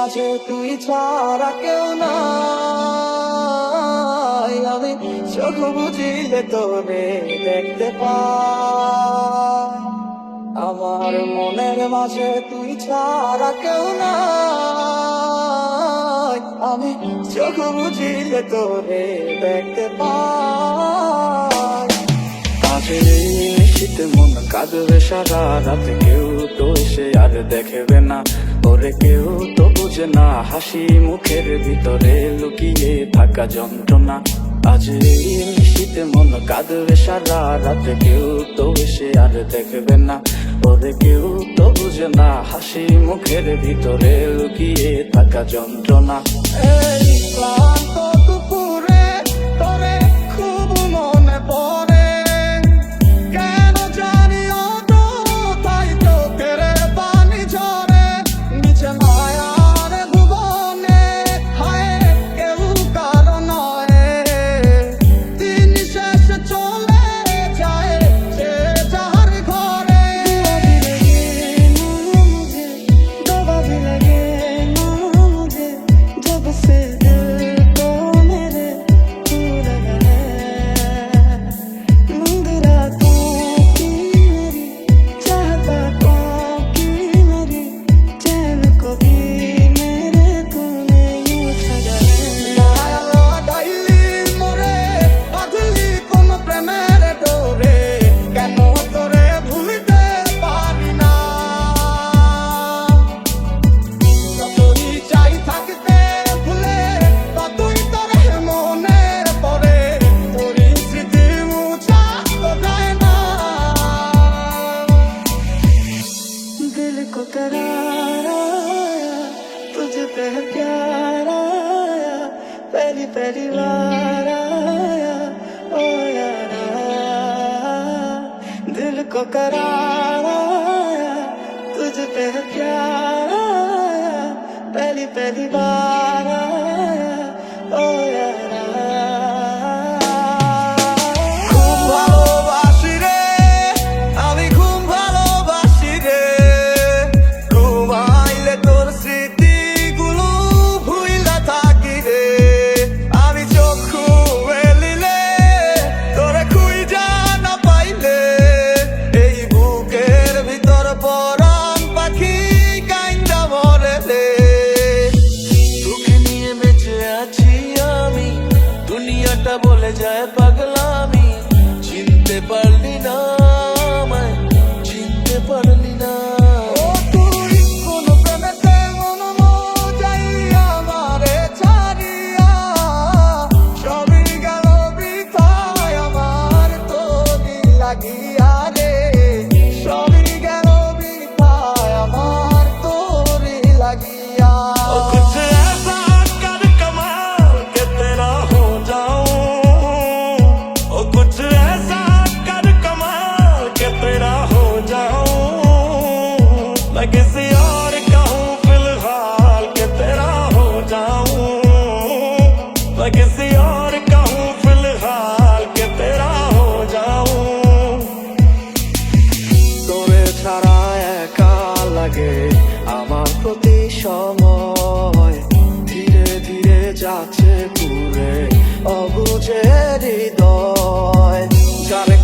মাঝে তুই ছাড়া কেউ নাই। আমি চোখ বুঝিলে তোরে দেখতে পাই। আমার মনের মাঝে তুই ছাড়া কেউ নাই। আমি চোখ বুঝিলে তোরে দেখতে পাই। আজের এই নিশীতে মন কাঁদবে সারা রাত, কেউ তো এসে আর দেখবে না। ওরে কেউ তো বুঝে না হাসি মুখের ভিতরে লুকিয়ে থাকা যন্ত্রণা। আজ এই নিশীতে মন কাঁদবে সারা রাত, কেউ তো এসে আর দেখবে না। ওরে কেউ তো বুঝে না হাসি মুখের ভিতরে লুকিয়ে থাকা যন্ত্রণা। এই ক্লান্ত দুপুরে তোরে খুব মনে পড়ে। तुझ पे प्यार आया, पहली पहली बार आया ओ यारा। दिल को करार आया, तुझ पे प्यार आया, पहली पहली बार आया ओ यारा। বলে যায় পাগলামি, চিনতে পারলি না আমায়, চিনতে পারলি না। मैं किसी और का हूँ फिलहाल के तेरा हो जाऊं, मैं किसी और का हूँ फिलहाल के तेरा हो जाऊं। তোরে ছাড়া একা লাগে আমার প্রতি সময়, ধীরে ধীরে যাচ্ছে পুরে অবুঝে হৃদয়। যারে